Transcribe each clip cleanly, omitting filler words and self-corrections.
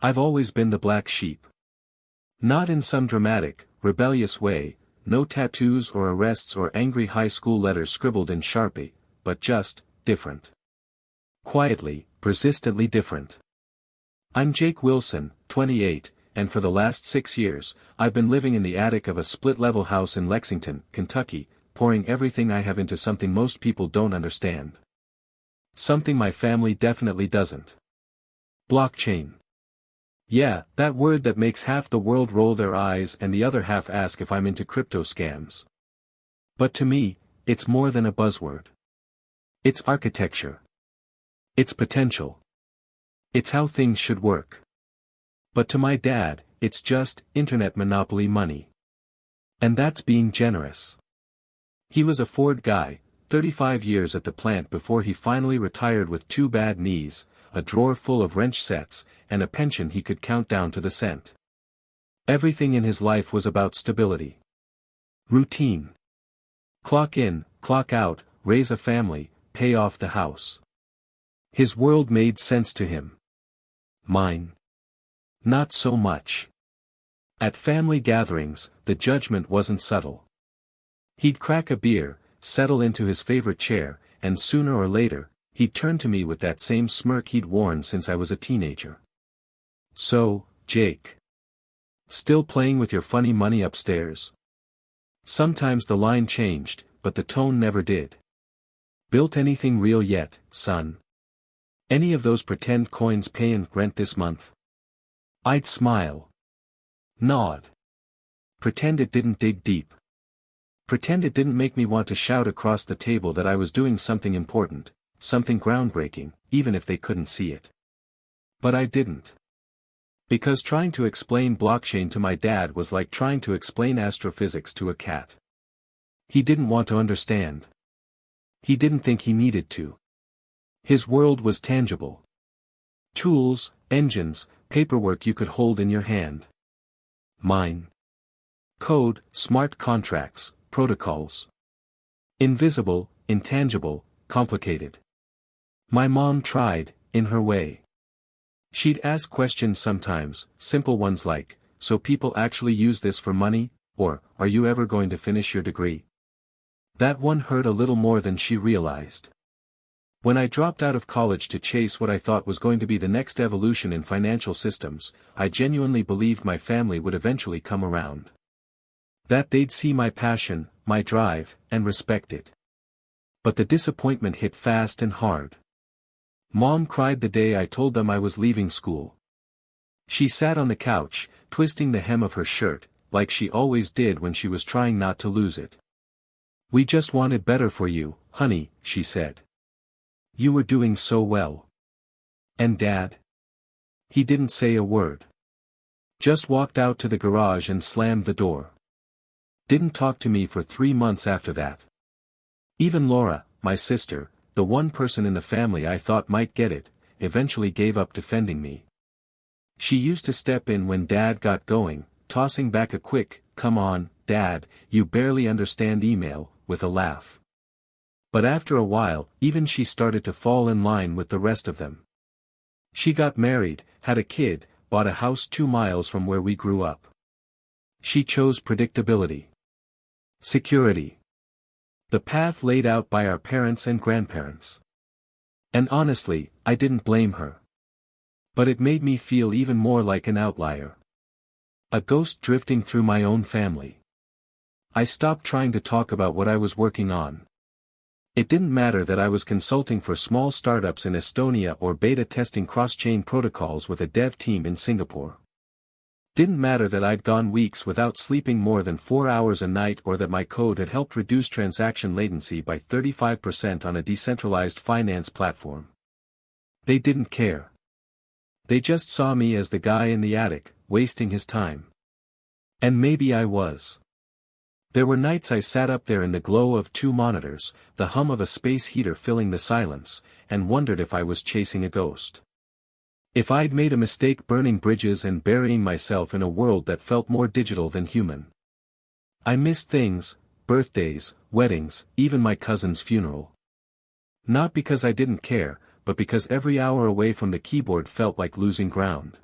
I've always been the black sheep. Not in some dramatic, rebellious way, no tattoos or arrests or angry high school letters scribbled in Sharpie, but just, different. Quietly, persistently different. I'm Jake Wilson, 28, and for the last 6 years, I've been living in the attic of a split-level house in Lexington, Kentucky, pouring everything I have into something most people don't understand. Something my family definitely doesn't. Blockchain. Yeah, that word that makes half the world roll their eyes and the other half ask if I'm into crypto scams. But to me, it's more than a buzzword. It's architecture. It's potential. It's how things should work. But to my dad, it's just internet monopoly money. And that's being generous. He was a Ford guy, 35 years at the plant before he finally retired with 2 bad knees, a drawer full of wrench sets, and a pension he could count down to the cent. Everything in his life was about stability. Routine. Clock in, clock out, raise a family, pay off the house. His world made sense to him. Mine. Not so much. At family gatherings, the judgment wasn't subtle. He'd crack a beer, settle into his favorite chair, and sooner or later, he'd turn to me with that same smirk he'd worn since I was a teenager. So, Jake. Still playing with your funny money upstairs? Sometimes the line changed, but the tone never did. Built anything real yet, son? Any of those pretend coins payin' rent this month? I'd smile. Nod. Pretend it didn't dig deep. Pretend it didn't make me want to shout across the table that I was doing something important, something groundbreaking, even if they couldn't see it. But I didn't. Because trying to explain blockchain to my dad was like trying to explain astrophysics to a cat. He didn't want to understand. He didn't think he needed to. His world was tangible. Tools, engines, paperwork you could hold in your hand. Mine. Code, smart contracts, protocols. Invisible, intangible, complicated. My mom tried, in her way. She'd ask questions sometimes, simple ones like, so people actually use this for money, or, are you ever going to finish your degree? That one hurt a little more than she realized. When I dropped out of college to chase what I thought was going to be the next evolution in financial systems, I genuinely believed my family would eventually come around. That they'd see my passion, my drive, and respect it. But the disappointment hit fast and hard. Mom cried the day I told them I was leaving school. She sat on the couch, twisting the hem of her shirt, like she always did when she was trying not to lose it. We just wanted better for you, honey, she said. You were doing so well. And Dad? He didn't say a word. Just walked out to the garage and slammed the door. Didn't talk to me for 3 months after that. Even Laura, my sister, the one person in the family I thought might get it, eventually gave up defending me. She used to step in when Dad got going, tossing back a quick, "Come on, Dad, you barely understand email," with a laugh. But after a while, even she started to fall in line with the rest of them. She got married, had a kid, bought a house 2 miles from where we grew up. She chose predictability. Security. The path laid out by our parents and grandparents. And honestly, I didn't blame her. But it made me feel even more like an outlier. A ghost drifting through my own family. I stopped trying to talk about what I was working on. It didn't matter that I was consulting for small startups in Estonia or beta testing cross-chain protocols with a dev team in Singapore. Didn't matter that I'd gone weeks without sleeping more than 4 hours a night or that my code had helped reduce transaction latency by 35% on a decentralized finance platform. They didn't care. They just saw me as the guy in the attic, wasting his time. And maybe I was. There were nights I sat up there in the glow of 2 monitors, the hum of a space heater filling the silence, and wondered if I was chasing a ghost. If I'd made a mistake burning bridges and burying myself in a world that felt more digital than human. I missed things, birthdays, weddings, even my cousin's funeral. Not because I didn't care, but because every hour away from the keyboard felt like losing ground.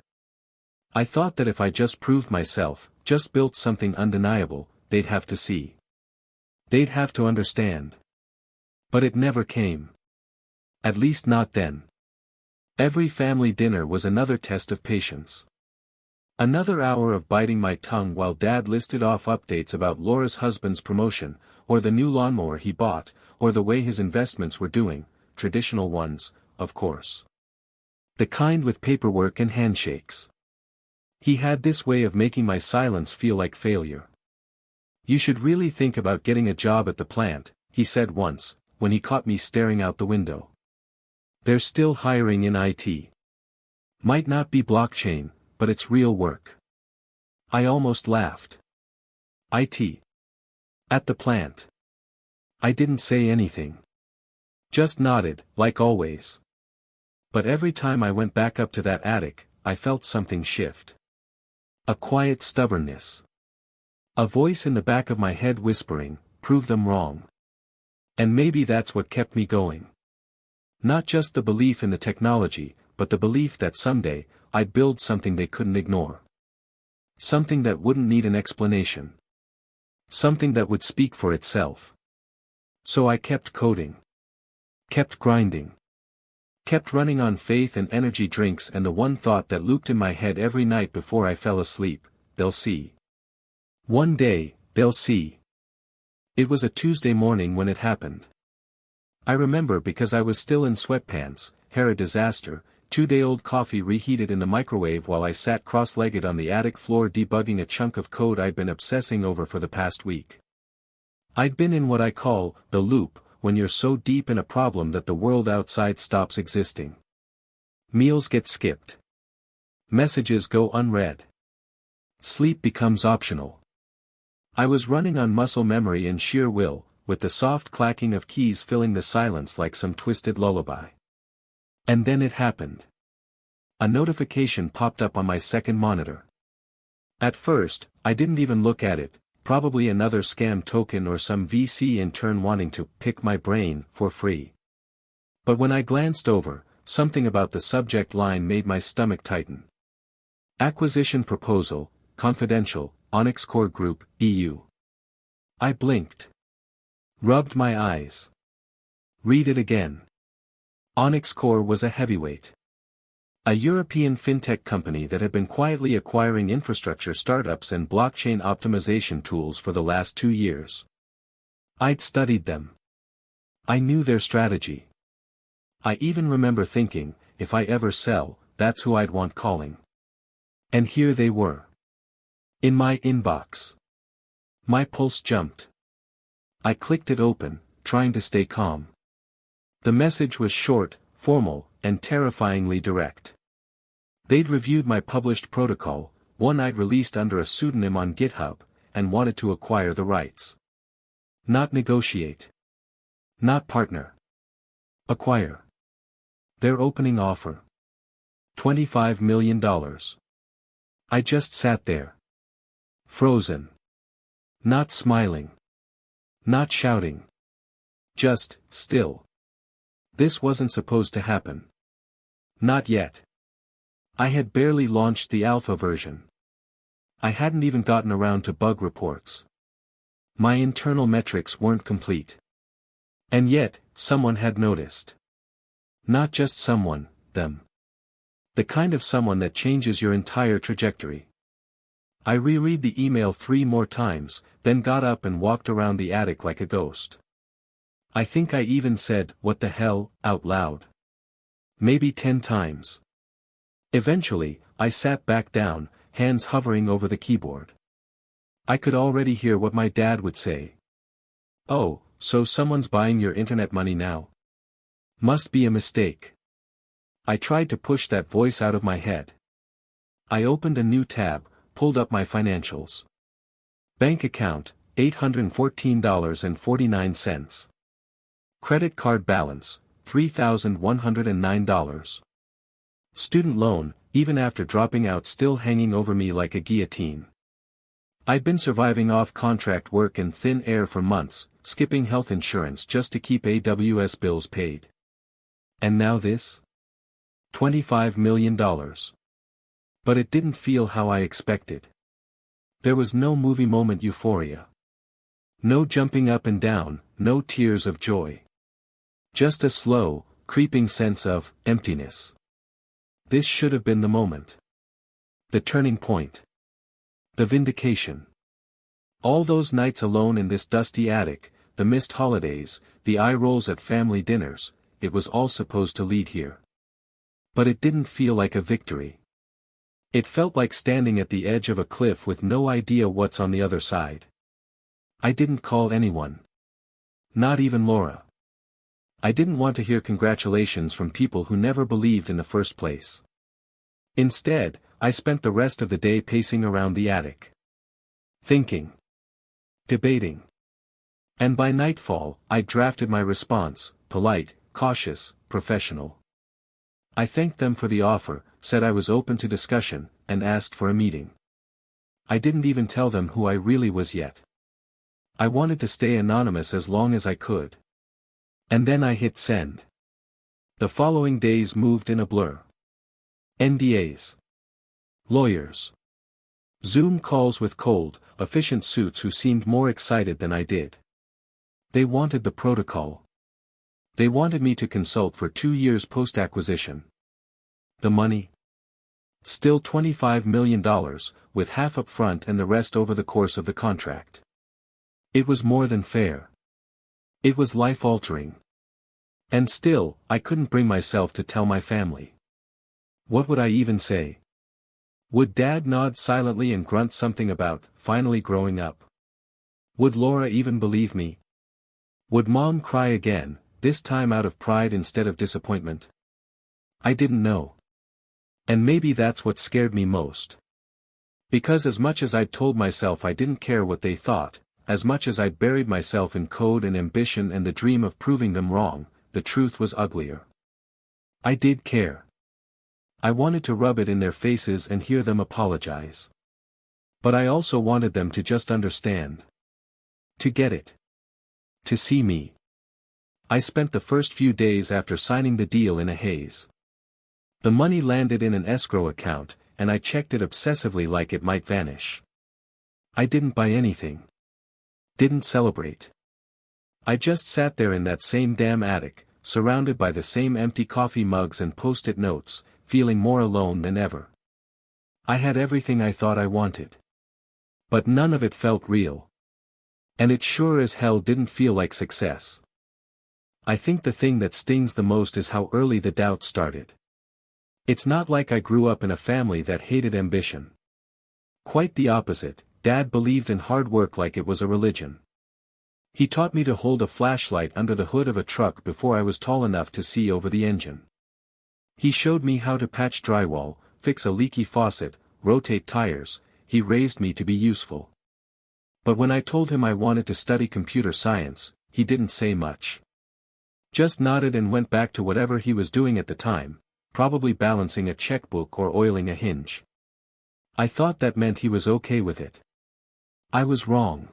I thought that if I just proved myself, just built something undeniable, they'd have to see. They'd have to understand. But it never came. At least not then. Every family dinner was another test of patience. Another hour of biting my tongue while Dad listed off updates about Laura's husband's promotion, or the new lawnmower he bought, or the way his investments were doing, traditional ones, of course. The kind with paperwork and handshakes. He had this way of making my silence feel like failure. "You should really think about getting a job at the plant," he said once, when he caught me staring out the window. "They're still hiring in IT. Might not be blockchain, but it's real work." I almost laughed. IT. At the plant. I didn't say anything. Just nodded, like always. But every time I went back up to that attic, I felt something shift. A quiet stubbornness. A voice in the back of my head whispering, "Prove them wrong." And maybe that's what kept me going. Not just the belief in the technology, but the belief that someday, I'd build something they couldn't ignore. Something that wouldn't need an explanation. Something that would speak for itself. So I kept coding. Kept grinding. Kept running on faith and energy drinks, and the one thought that looped in my head every night before I fell asleep: they'll see. One day, they'll see. It was a Tuesday morning when it happened. I remember because I was still in sweatpants, hair a disaster, 2-day-old coffee reheated in the microwave while I sat cross-legged on the attic floor debugging a chunk of code I'd been obsessing over for the past week. I'd been in what I call the loop, when you're so deep in a problem that the world outside stops existing. Meals get skipped. Messages go unread. Sleep becomes optional. I was running on muscle memory and sheer will, with the soft clacking of keys filling the silence like some twisted lullaby. And then it happened. A notification popped up on my second monitor. At first, I didn't even look at it, probably another scam token or some VC intern wanting to pick my brain for free. But when I glanced over, something about the subject line made my stomach tighten. Acquisition proposal, confidential, Onyx Core Group, EU. I blinked. Rubbed my eyes. Read it again. Onyx Core was a heavyweight. A European fintech company that had been quietly acquiring infrastructure startups and blockchain optimization tools for the last 2 years. I'd studied them. I knew their strategy. I even remember thinking, if I ever sell, that's who I'd want calling. And here they were. In my inbox. My pulse jumped. I clicked it open, trying to stay calm. The message was short, formal, and terrifyingly direct. They'd reviewed my published protocol, one I'd released under a pseudonym on GitHub, and wanted to acquire the rights. Not negotiate. Not partner. Acquire. Their opening offer. $25 million. I just sat there. Frozen. Not smiling. Not shouting. Just, still. This wasn't supposed to happen. Not yet. I had barely launched the alpha version. I hadn't even gotten around to bug reports. My internal metrics weren't complete. And yet, someone had noticed. Not just someone, them. The kind of someone that changes your entire trajectory. I reread the email 3 more times, then got up and walked around the attic like a ghost. I think I even said, "What the hell," out loud. Maybe 10 times. Eventually, I sat back down, hands hovering over the keyboard. I could already hear what my dad would say. "Oh, so someone's buying your internet money now? Must be a mistake." I tried to push that voice out of my head. I opened a new tab, pulled up my financials. Bank account, $814.49. Credit card balance, $3,109. Student loan, even after dropping out, still hanging over me like a guillotine. I'd been surviving off-contract work and thin air for months, skipping health insurance just to keep AWS bills paid. And now this? $25 million. But it didn't feel how I expected. There was no movie moment euphoria. No jumping up and down, no tears of joy. Just a slow, creeping sense of emptiness. This should have been the moment. The turning point. The vindication. All those nights alone in this dusty attic, the missed holidays, the eye rolls at family dinners, it was all supposed to lead here. But it didn't feel like a victory. It felt like standing at the edge of a cliff with no idea what's on the other side. I didn't call anyone. Not even Laura. I didn't want to hear congratulations from people who never believed in the first place. Instead, I spent the rest of the day pacing around the attic. Thinking. Debating. And by nightfall, I drafted my response, polite, cautious, professional. I thanked them for the offer, said I was open to discussion, and asked for a meeting. I didn't even tell them who I really was yet. I wanted to stay anonymous as long as I could. And then I hit send. The following days moved in a blur. NDAs. Lawyers. Zoom calls with cold, efficient suits who seemed more excited than I did. They wanted the protocol. They wanted me to consult for 2 years post-acquisition. The money? Still $25 million, with half up front and the rest over the course of the contract. It was more than fair. It was life-altering. And still, I couldn't bring myself to tell my family. What would I even say? Would Dad nod silently and grunt something about finally growing up? Would Laura even believe me? Would Mom cry again, this time out of pride instead of disappointment? I didn't know. And maybe that's what scared me most. Because as much as I'd told myself I didn't care what they thought, as much as I'd buried myself in code and ambition and the dream of proving them wrong, the truth was uglier. I did care. I wanted to rub it in their faces and hear them apologize. But I also wanted them to just understand. To get it. To see me. I spent the first few days after signing the deal in a haze. The money landed in an escrow account, and I checked it obsessively like it might vanish. I didn't buy anything. Didn't celebrate. I just sat there in that same damn attic, surrounded by the same empty coffee mugs and post-it notes, feeling more alone than ever. I had everything I thought I wanted. But none of it felt real. And it sure as hell didn't feel like success. I think the thing that stings the most is how early the doubt started. It's not like I grew up in a family that hated ambition. Quite the opposite, Dad believed in hard work like it was a religion. He taught me to hold a flashlight under the hood of a truck before I was tall enough to see over the engine. He showed me how to patch drywall, fix a leaky faucet, rotate tires. He raised me to be useful. But when I told him I wanted to study computer science, he didn't say much. Just nodded and went back to whatever he was doing at the time, probably balancing a checkbook or oiling a hinge. I thought that meant he was okay with it. I was wrong.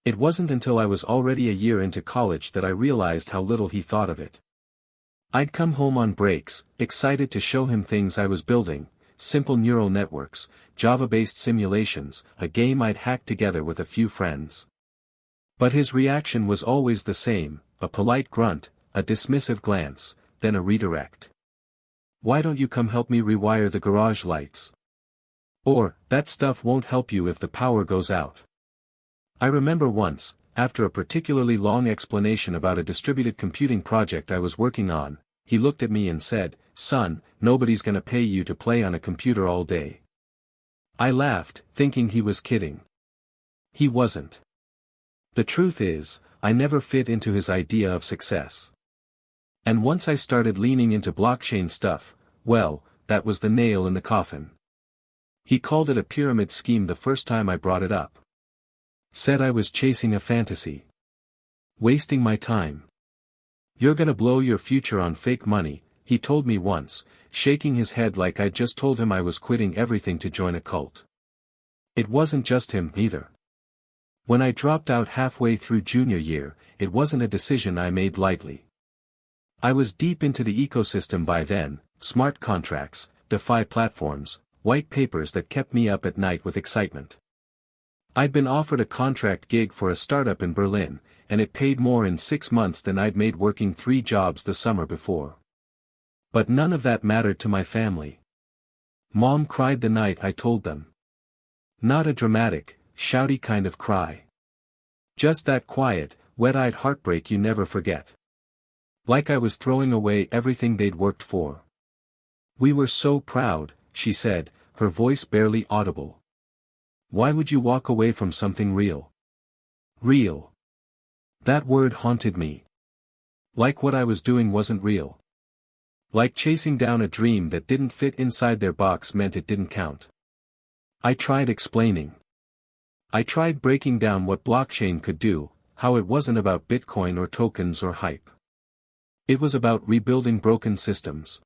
It wasn't until I was already a year into college that I realized how little he thought of it. I'd come home on breaks, excited to show him things I was building, simple neural networks, Java-based simulations, a game I'd hacked together with a few friends. But his reaction was always the same, a polite grunt, a dismissive glance, then a redirect. Why don't you come help me rewire the garage lights? Or, that stuff won't help you if the power goes out. I remember once, after a particularly long explanation about a distributed computing project I was working on, he looked at me and said, "Son, nobody's gonna pay you to play on a computer all day." I laughed, thinking he was kidding. He wasn't. The truth is, I never fit into his idea of success. And once I started leaning into blockchain stuff, well, that was the nail in the coffin. He called it a pyramid scheme the first time I brought it up. Said I was chasing a fantasy. Wasting my time. "You're gonna blow your future on fake money," he told me once, shaking his head like I'd just told him I was quitting everything to join a cult. It wasn't just him, either. When I dropped out halfway through junior year, it wasn't a decision I made lightly. I was deep into the ecosystem by then, smart contracts, DeFi platforms, white papers that kept me up at night with excitement. I'd been offered a contract gig for a startup in Berlin, and it paid more in 6 months than I'd made working 3 jobs the summer before. But none of that mattered to my family. Mom cried the night I told them. Not a dramatic, shouty kind of cry. Just that quiet, wet-eyed heartbreak you never forget. Like I was throwing away everything they'd worked for. "We were so proud," she said, her voice barely audible. "Why would you walk away from something real?" Real. That word haunted me. Like what I was doing wasn't real. Like chasing down a dream that didn't fit inside their box meant it didn't count. I tried explaining. I tried breaking down what blockchain could do, how it wasn't about Bitcoin or tokens or hype. It was about rebuilding broken systems.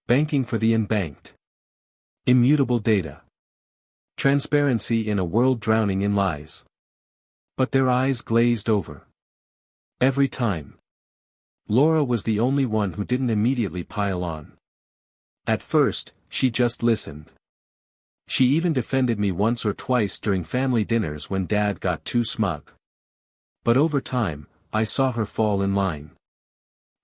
Banking for the unbanked. Immutable data. Transparency in a world drowning in lies. But their eyes glazed over. Every time. Laura was the only one who didn't immediately pile on. At first, she just listened. She even defended me once or twice during family dinners when Dad got too smug. But over time, I saw her fall in line.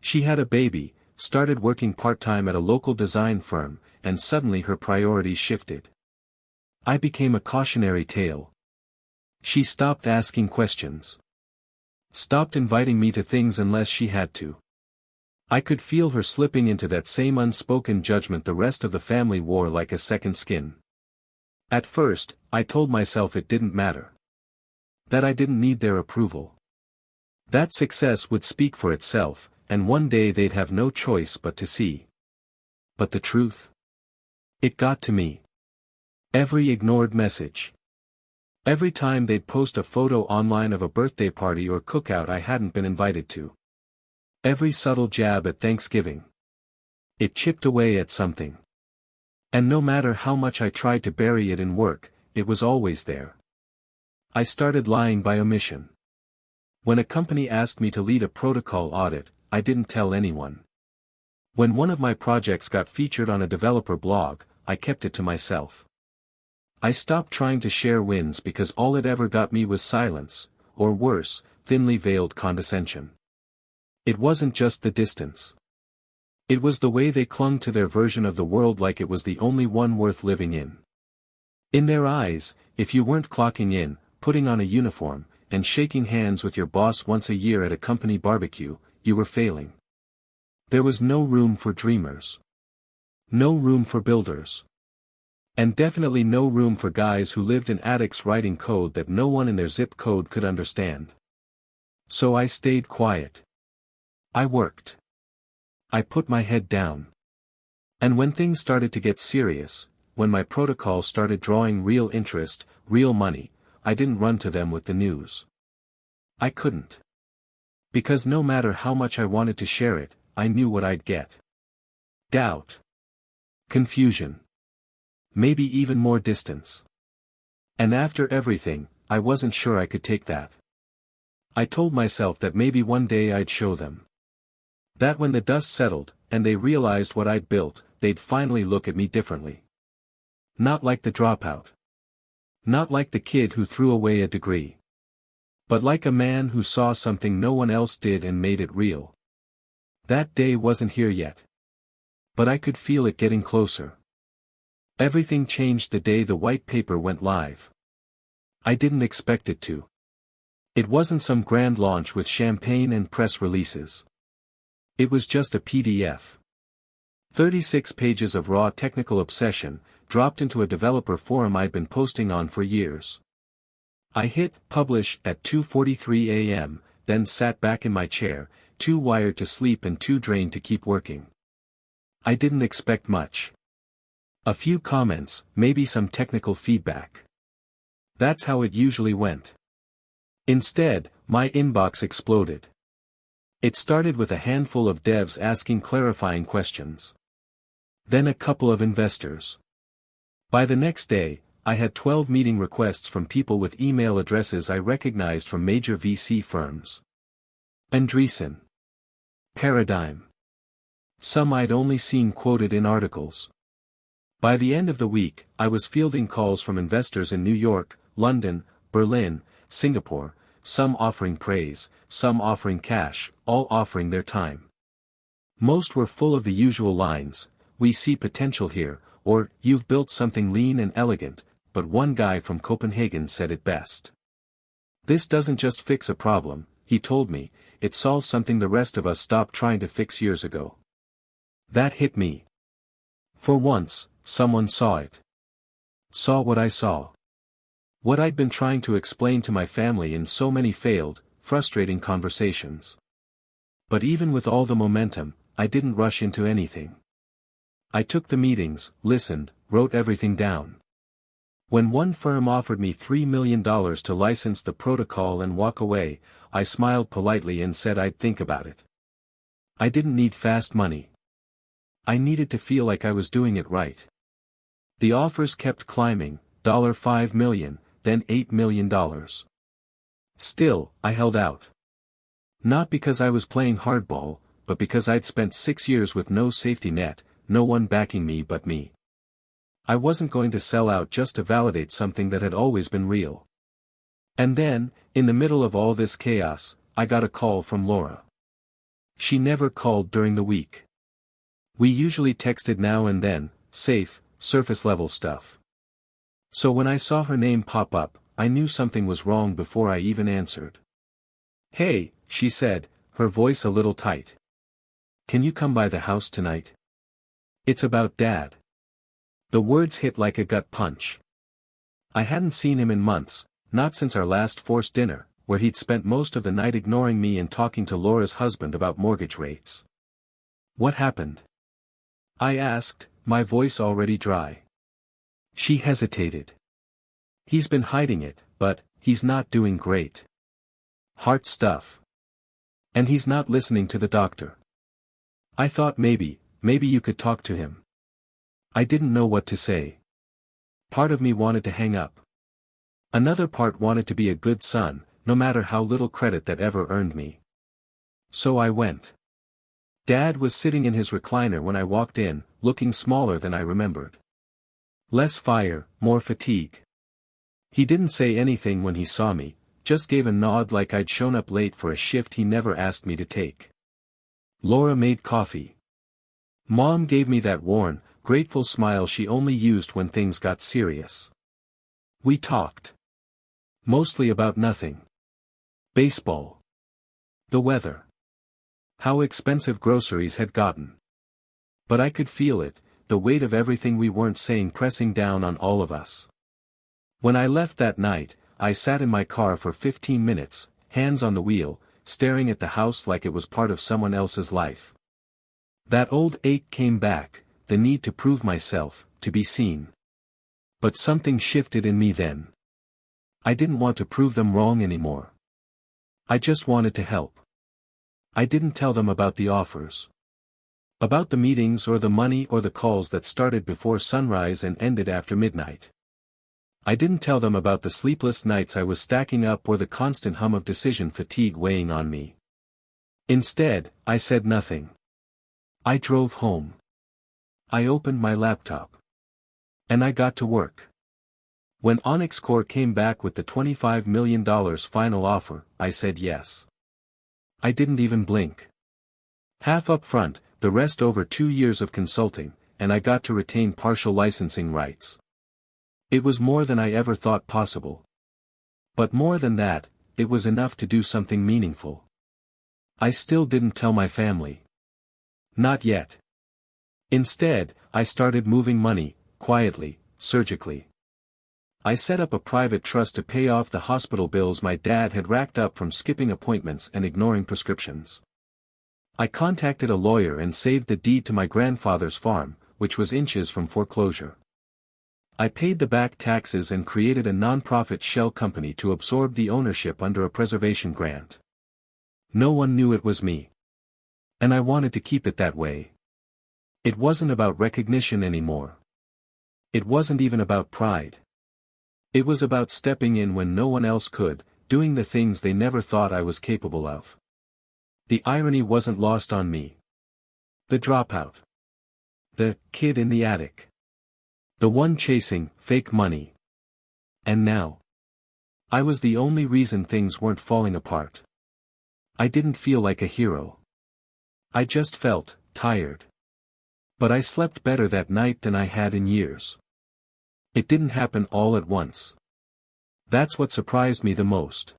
She had a baby, started working part-time at a local design firm, and suddenly her priorities shifted. I became a cautionary tale. She stopped asking questions. Stopped inviting me to things unless she had to. I could feel her slipping into that same unspoken judgment the rest of the family wore like a second skin. At first, I told myself it didn't matter. That I didn't need their approval. That success would speak for itself, and one day they'd have no choice but to see. But the truth? It got to me. Every ignored message. Every time they'd post a photo online of a birthday party or cookout I hadn't been invited to. Every subtle jab at Thanksgiving. It chipped away at something. And no matter how much I tried to bury it in work, it was always there. I started lying by omission. When a company asked me to lead a protocol audit, I didn't tell anyone. When one of my projects got featured on a developer blog, I kept it to myself. I stopped trying to share wins because all it ever got me was silence, or worse, thinly veiled condescension. It wasn't just the distance. It was the way they clung to their version of the world like it was the only one worth living in. In their eyes, if you weren't clocking in, putting on a uniform, and shaking hands with your boss once a year at a company barbecue, you were failing. There was no room for dreamers. No room for builders. And definitely no room for guys who lived in attics writing code that no one in their zip code could understand. So I stayed quiet. I worked. I put my head down. And when things started to get serious, when my protocol started drawing real interest, real money, I didn't run to them with the news. I couldn't. Because no matter how much I wanted to share it, I knew what I'd get. Doubt. Confusion. Maybe even more distance. And after everything, I wasn't sure I could take that. I told myself that maybe one day I'd show them. That when the dust settled, and they realized what I'd built, they'd finally look at me differently. Not like the dropout. Not like the kid who threw away a degree. But like a man who saw something no one else did and made it real. That day wasn't here yet. But I could feel it getting closer. Everything changed the day the white paper went live. I didn't expect it to. It wasn't some grand launch with champagne and press releases. It was just a PDF. 36 pages of raw technical obsession, dropped into a developer forum I'd been posting on for years. I hit publish at 2:43 a.m., then sat back in my chair, too wired to sleep and too drained to keep working. I didn't expect much. A few comments, maybe some technical feedback. That's how it usually went. Instead, my inbox exploded. It started with a handful of devs asking clarifying questions. Then a couple of investors. By the next day, I had 12 meeting requests from people with email addresses I recognized from major VC firms. Andreessen. Paradigm. Some I'd only seen quoted in articles. By the end of the week, I was fielding calls from investors in New York, London, Berlin, Singapore, some offering praise, some offering cash, all offering their time. Most were full of the usual lines, "We see potential here," or "You've built something lean and elegant," but one guy from Copenhagen said it best. "This doesn't just fix a problem," he told me, "it solves something the rest of us stopped trying to fix years ago." That hit me. For once, someone saw it. Saw what I saw. What I'd been trying to explain to my family in so many failed, frustrating conversations. But even with all the momentum, I didn't rush into anything. I took the meetings, listened, wrote everything down. When one firm offered me $3 million to license the protocol and walk away, I smiled politely and said I'd think about it. I didn't need fast money. I needed to feel like I was doing it right. The offers kept climbing, $5 million, then $8 million. Still, I held out. Not because I was playing hardball, but because I'd spent 6 years with no safety net, no one backing me but me. I wasn't going to sell out just to validate something that had always been real. And then, in the middle of all this chaos, I got a call from Laura. She never called during the week. We usually texted now and then, safe, surface-level stuff. So when I saw her name pop up, I knew something was wrong before I even answered. "Hey," she said, her voice a little tight. "Can you come by the house tonight? It's about Dad." The words hit like a gut punch. I hadn't seen him in months, not since our last forced dinner, where he'd spent most of the night ignoring me and talking to Laura's husband about mortgage rates. "What happened?" I asked, my voice already dry. She hesitated. "He's been hiding it, but he's not doing great. Heart stuff. And he's not listening to the doctor." I thought maybe you could talk to him. I didn't know what to say. Part of me wanted to hang up. Another part wanted to be a good son, no matter how little credit that ever earned me. So I went. Dad was sitting in his recliner when I walked in, looking smaller than I remembered. Less fire, more fatigue. He didn't say anything when he saw me, just gave a nod like I'd shown up late for a shift he never asked me to take. Laura made coffee. Mom gave me that worn, grateful smile she only used when things got serious. We talked. Mostly about nothing. Baseball. The weather. How expensive groceries had gotten. But I could feel it, the weight of everything we weren't saying pressing down on all of us. When I left that night, I sat in my car for 15 minutes, hands on the wheel, staring at the house like it was part of someone else's life. That old ache came back, the need to prove myself, to be seen. But something shifted in me then. I didn't want to prove them wrong anymore. I just wanted to help. I didn't tell them about the offers. About the meetings or the money or the calls that started before sunrise and ended after midnight. I didn't tell them about the sleepless nights I was stacking up or the constant hum of decision fatigue weighing on me. Instead, I said nothing. I drove home. I opened my laptop. And I got to work. When Onyx Corp came back with the $25 million final offer, I said yes. I didn't even blink. Half up front, the rest over 2 years of consulting, and I got to retain partial licensing rights. It was more than I ever thought possible. But more than that, it was enough to do something meaningful. I still didn't tell my family. Not yet. Instead, I started moving money, quietly, surgically. I set up a private trust to pay off the hospital bills my dad had racked up from skipping appointments and ignoring prescriptions. I contacted a lawyer and saved the deed to my grandfather's farm, which was inches from foreclosure. I paid the back taxes and created a non-profit shell company to absorb the ownership under a preservation grant. No one knew it was me. And I wanted to keep it that way. It wasn't about recognition anymore. It wasn't even about pride. It was about stepping in when no one else could, doing the things they never thought I was capable of. The irony wasn't lost on me. The dropout. The kid in the attic. The one chasing fake money. And now, I was the only reason things weren't falling apart. I didn't feel like a hero. I just felt tired. But I slept better that night than I had in years. It didn't happen all at once. That's what surprised me the most.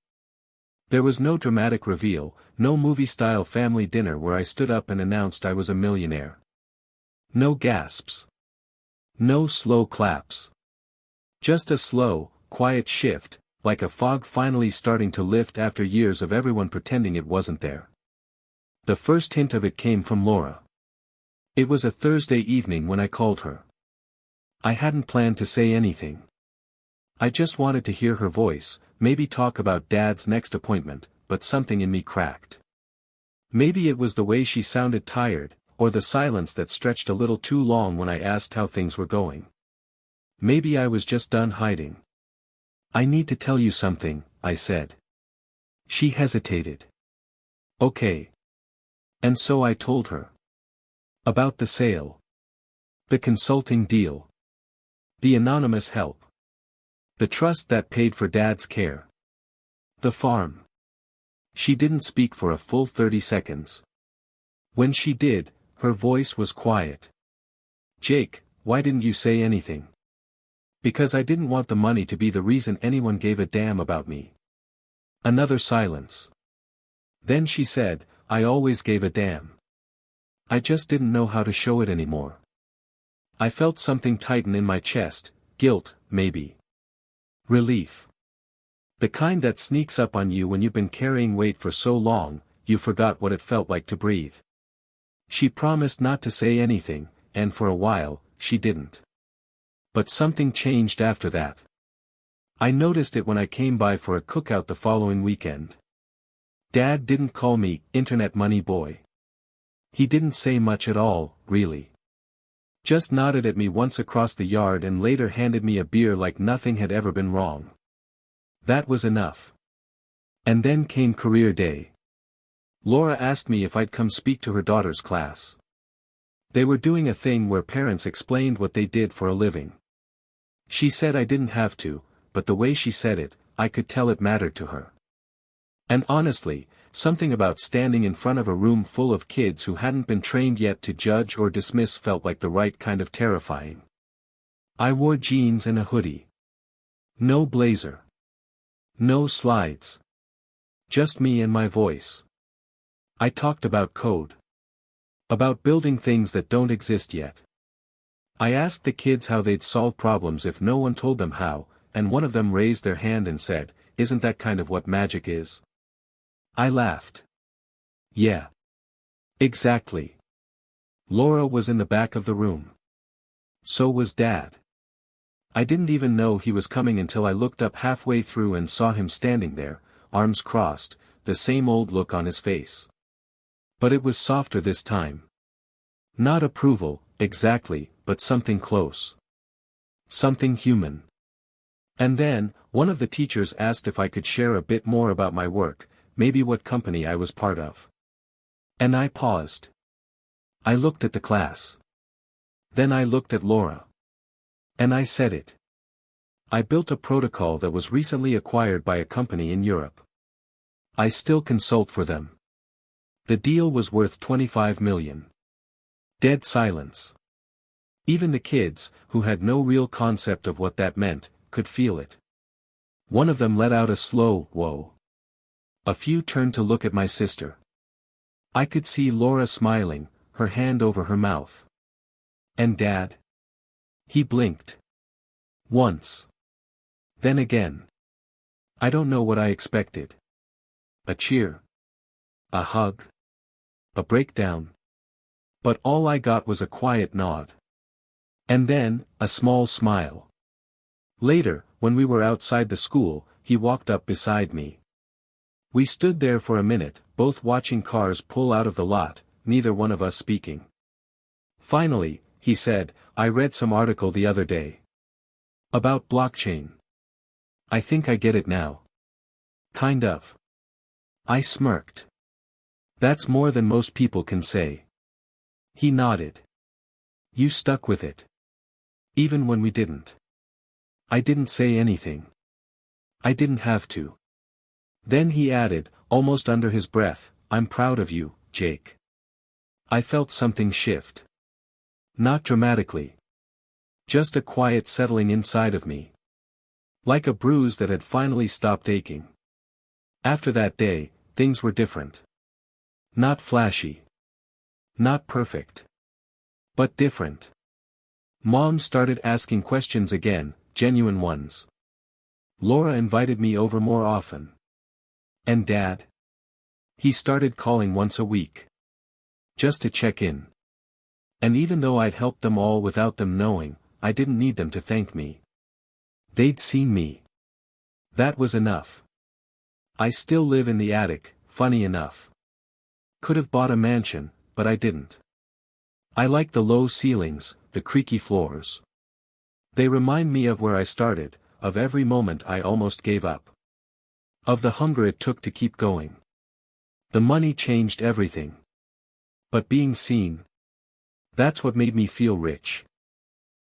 There was no dramatic reveal, no movie-style family dinner where I stood up and announced I was a millionaire. No gasps. No slow claps. Just a slow, quiet shift, like a fog finally starting to lift after years of everyone pretending it wasn't there. The first hint of it came from Laura. It was a Thursday evening when I called her. I hadn't planned to say anything. I just wanted to hear her voice, maybe talk about Dad's next appointment, but something in me cracked. Maybe it was the way she sounded tired, or the silence that stretched a little too long when I asked how things were going. Maybe I was just done hiding. "I need to tell you something," I said. She hesitated. "Okay." And so I told her. About the sale. The consulting deal. The anonymous help. The trust that paid for Dad's care. The farm. She didn't speak for a full 30 seconds. When she did, her voice was quiet. "Jake, why didn't you say anything?" "Because I didn't want the money to be the reason anyone gave a damn about me." Another silence. Then she said, "I always gave a damn. I just didn't know how to show it anymore." I felt something tighten in my chest, guilt, maybe. Relief. The kind that sneaks up on you when you've been carrying weight for so long, you forgot what it felt like to breathe. She promised not to say anything, and for a while, she didn't. But something changed after that. I noticed it when I came by for a cookout the following weekend. Dad didn't call me internet money boy. He didn't say much at all, really. Just nodded at me once across the yard and later handed me a beer like nothing had ever been wrong. That was enough. And then came career day. Laura asked me if I'd come speak to her daughter's class. They were doing a thing where parents explained what they did for a living. She said I didn't have to, but the way she said it, I could tell it mattered to her. And honestly, something about standing in front of a room full of kids who hadn't been trained yet to judge or dismiss felt like the right kind of terrifying. I wore jeans and a hoodie. No blazer. No slides. Just me and my voice. I talked about code. About building things that don't exist yet. I asked the kids how they'd solve problems if no one told them how, and one of them raised their hand and said, "Isn't that kind of what magic is?" I laughed. Yeah. Exactly. Laura was in the back of the room. So was Dad. I didn't even know he was coming until I looked up halfway through and saw him standing there, arms crossed, the same old look on his face. But it was softer this time. Not approval, exactly, but something close. Something human. And then, one of the teachers asked if I could share a bit more about my work, maybe what company I was part of. And I paused. I looked at the class. Then I looked at Laura. And I said it. I built a protocol that was recently acquired by a company in Europe. I still consult for them. The deal was worth $25 million. Dead silence. Even the kids, who had no real concept of what that meant, could feel it. One of them let out a slow whoa. A few turned to look at my sister. I could see Laura smiling, her hand over her mouth. And Dad? He blinked. Once. Then again. I don't know what I expected. A cheer. A hug. A breakdown. But all I got was a quiet nod. And then, a small smile. Later, when we were outside the school, he walked up beside me. We stood there for a minute, both watching cars pull out of the lot, neither one of us speaking. Finally, he said, "I read some article the other day. About blockchain. I think I get it now. Kind of." I smirked. "That's more than most people can say." He nodded. "You stuck with it. Even when we didn't. I didn't say anything. I didn't have to. Then he added, almost under his breath, "I'm proud of you, Jake." I felt something shift. Not dramatically. Just a quiet settling inside of me. Like a bruise that had finally stopped aching. After that day, things were different. Not flashy. Not perfect. But different. Mom started asking questions again, genuine ones. Laura invited me over more often. And Dad? He started calling once a week. Just to check in. And even though I'd helped them all without them knowing, I didn't need them to thank me. They'd seen me. That was enough. I still live in the attic, funny enough. Could have bought a mansion, but I didn't. I like the low ceilings, the creaky floors. They remind me of where I started, of every moment I almost gave up. Of the hunger it took to keep going. The money changed everything. But being seen. That's what made me feel rich.